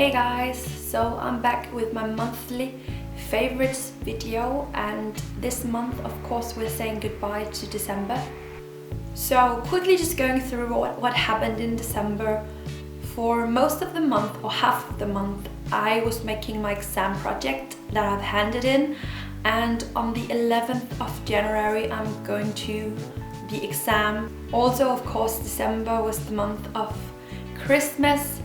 Hey guys, so I'm back with my monthly favorites video, and this month of course we're saying goodbye to December. So quickly just going through what happened in December. For most of the month or half of the month I was making my exam project that I've handed in, and on the 11th of January I'm going to the exam. Also of course December was the month of Christmas,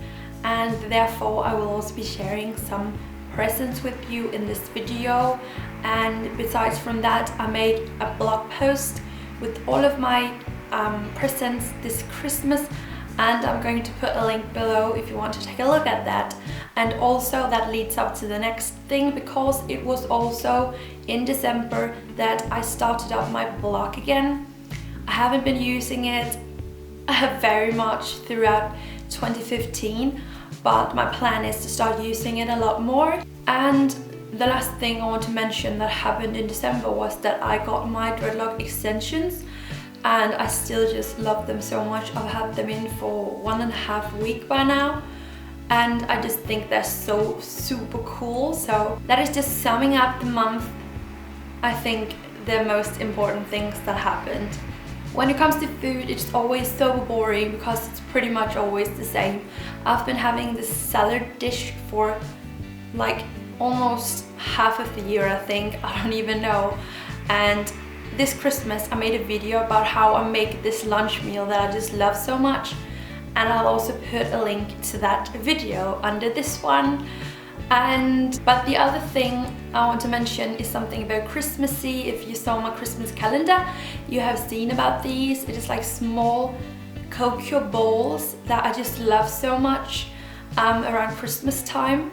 and therefore I will also be sharing some presents with you in this video. And besides from that, I made a blog post with all of my presents this Christmas, and I'm going to put a link below if you want to take a look at that. And also that leads up to the next thing, because it was also in December that I started up my blog again. I haven't been using it very much throughout 2015, but my plan is to start using it a lot more. And the last thing I want to mention that happened in December was that I got my dreadlock extensions, and I still just love them so much. I've had them in for 1.5 weeks by now, and I just think they're so super cool. So that is just summing up the month. I think the most important things that happened. When it comes to food, it's always so boring because it's pretty much always the same. I've been having this salad dish for like almost half of the year, I think. I don't even know. And this Christmas I made a video about how I make this lunch meal that I just love so much, and I'll also put a link to that video under this one. But the other thing I want to mention is something very Christmassy. If you saw my Christmas calendar, you have seen about these. It is like small cocoa balls that I just love so much around Christmas time.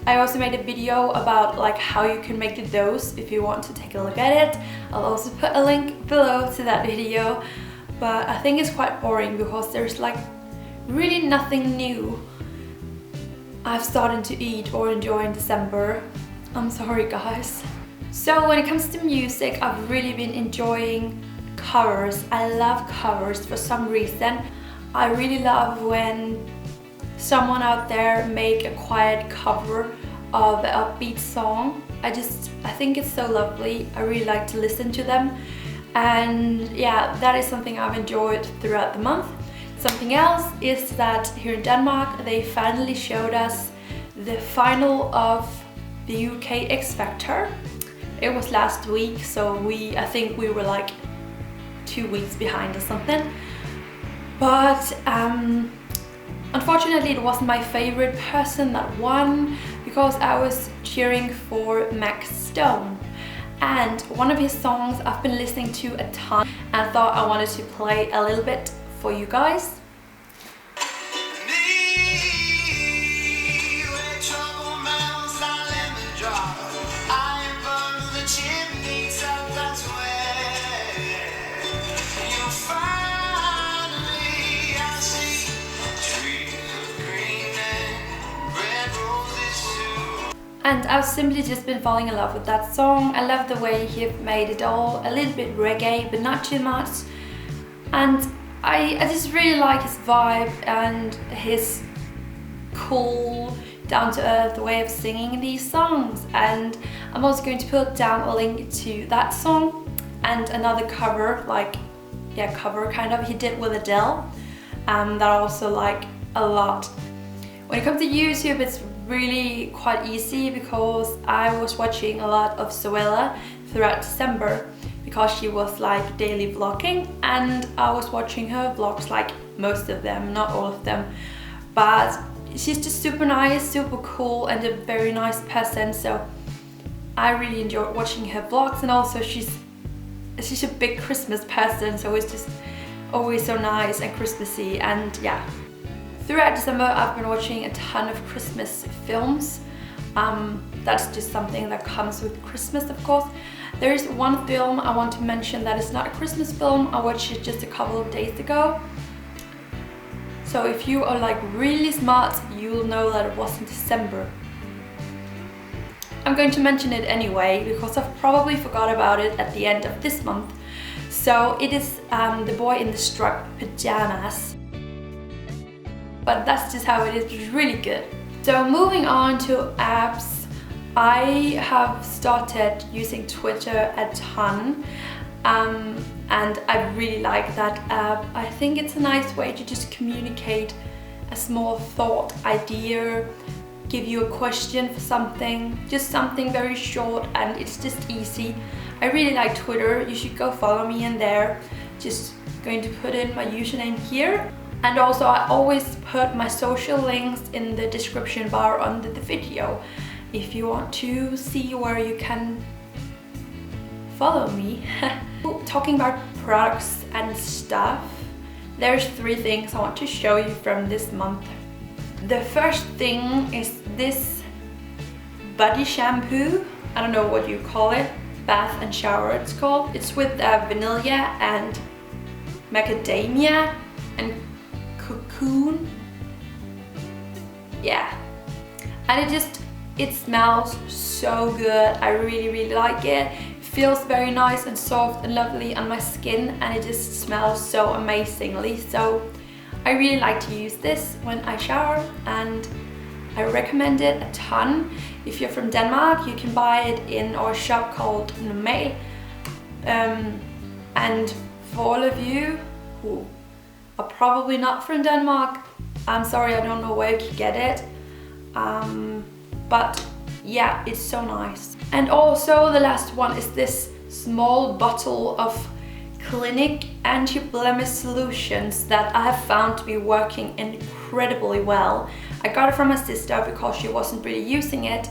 I also made a video about like how you can make those if you want to take a look at it. I'll also put a link below to that video, but I think it's quite boring because there's like really nothing new I've started to eat or enjoy in December. I'm sorry guys. So when it comes to music, I've really been enjoying covers. I love covers for some reason. I really love when someone out there make a quiet cover of an upbeat song. I think it's so lovely. I really like to listen to them, and yeah, that is something I've enjoyed throughout the month. Something else is that here in Denmark they finally showed us the final of the UK X Factor. It was last week, so I think we were like 2 weeks behind or something. But unfortunately it wasn't my favorite person that won, because I was cheering for Max Stone. And one of his songs I've been listening to a ton, and thought I wanted to play a little bit for you guys. And I've simply just been falling in love with that song. I love the way he made it all a little bit reggae, but not too much. And I just really like his vibe and his cool, down-to-earth way of singing these songs. And I'm also going to put down a link to that song and another cover, cover kind of, he did with Adele, that I also like a lot. When it comes to YouTube, it's really quite easy because I was watching a lot of Zoella throughout December, because she was like daily vlogging, and I was watching her vlogs, like most of them, not all of them, but she's just super nice, super cool, and a very nice person. So I really enjoy watching her vlogs, and also she's a big Christmas person, so it's just always so nice and Christmassy. And yeah, throughout December I've been watching a ton of Christmas films. That's just something that comes with Christmas, of course. There is one film I want to mention that is not a Christmas film. I watched it just a couple of days ago. So if you are like really smart, you'll know that it was in December. I'm going to mention it anyway because I've probably forgot about it at the end of this month. So it is The Boy in the Striped Pajamas. But that's just how it is. It's really good. So moving on to apps, I have started using Twitter a ton, and I really like that app. I think it's a nice way to just communicate a small thought, idea, give you a question for something, just something very short, and it's just easy. I really like Twitter. You should go follow me in there. Just going to put in my username here. And also I always put my social links in the description bar under the video if you want to see where you can follow me. Talking about products and stuff, there's 3 things I want to show you from this month. The first thing is this body shampoo. I don't know what you call it. Bath and shower it's called. It's with vanilla and macadamia and cocoon. Yeah. And it smells so good. I really like it. It feels very nice and soft and lovely on my skin, and it just smells so amazingly. So I really like to use this when I shower, and I recommend it a ton. If you're from Denmark, you can buy it in our shop called Normal. And for all of you who are probably not from Denmark, I'm sorry, I don't know where you can get it. But yeah, it's so nice. And also the last one is this small bottle of Clinic anti-blemish solutions that I have found to be working incredibly well. I got it from my sister because she wasn't really using it,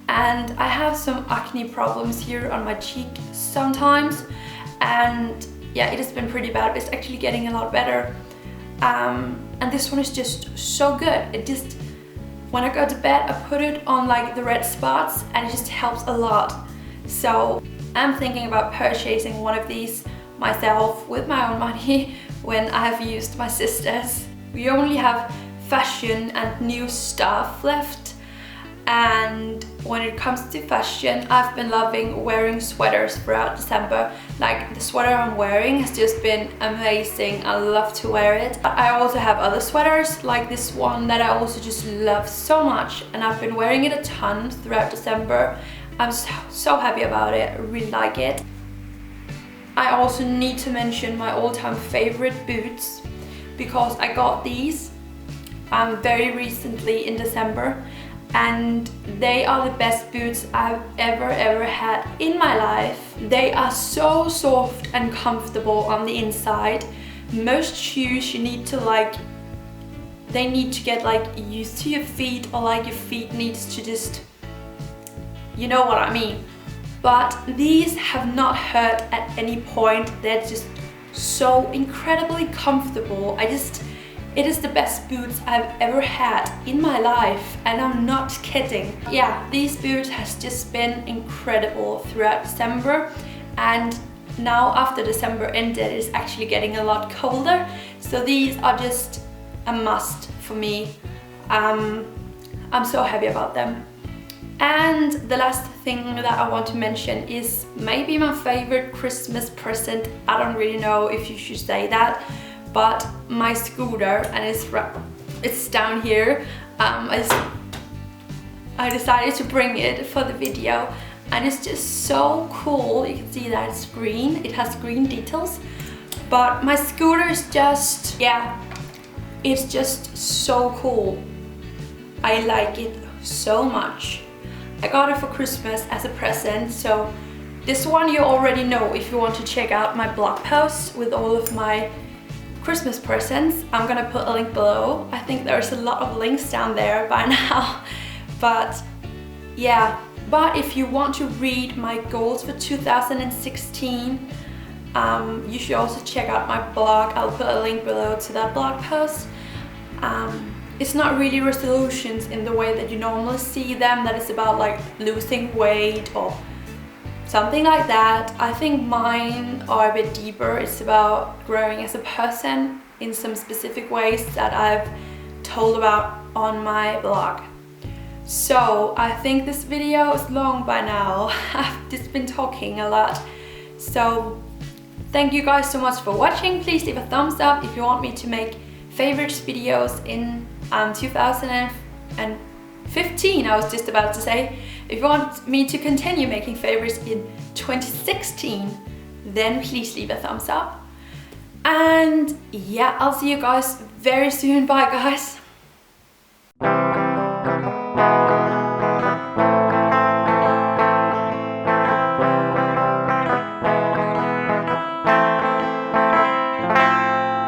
and I have some acne problems here on my cheek sometimes, and yeah, it has been pretty bad. It's actually getting a lot better, and this one is just so good. It just, when I go to bed, I put it on like the red spots, and it just helps a lot. So I'm thinking about purchasing one of these myself with my own money when I have used my sister's. We only have fashion and new stuff left, and when it comes to fashion, I've been loving wearing sweaters throughout December. Like the sweater I'm wearing has just been amazing. I love to wear it. But I also have other sweaters like this one that I also just love so much, and I've been wearing it a ton throughout December. I'm so happy about it. I really like it. I also need to mention my all-time favorite boots, because I got these very recently in December, and they are the best boots I've ever had in my life. They are so soft and comfortable on the inside. Most shoes you need to they need to get used to your feet, or your feet needs to just, you know what I mean. But these have not hurt at any point. They're just so incredibly comfortable. It is the best boots I've ever had in my life, and I'm not kidding. Yeah, these boots has just been incredible throughout December, and now after December ended, it's actually getting a lot colder. So these are just a must for me. I'm so happy about them. And the last thing that I want to mention is maybe my favorite Christmas present. I don't really know if you should say that, but my scooter, and it's down here. I decided to bring it for the video, and it's just so cool. You can see that it's green. It has green details, but my scooter is just, yeah, it's just so cool. I like it so much. I got it for Christmas as a present, so this one you already know if you want to check out my blog post with all of my Christmas presents. I'm gonna put a link below. I think there's a lot of links down there by now, but yeah. But if you want to read my goals for 2016, you should also check out my blog. I'll put a link below to that blog post. It's not really resolutions in the way that you normally see them, that it's about losing weight or something like that. I think mine are a bit deeper. It's about growing as a person in some specific ways that I've told about on my blog. So I think this video is long by now. I've just been talking a lot. So thank you guys so much for watching. Please leave a thumbs up if you want me to make favorites videos in 2017. 2015, I was just about to say. If you want me to continue making favorites in 2016, then please leave a thumbs up. And yeah, I'll see you guys very soon. Bye guys.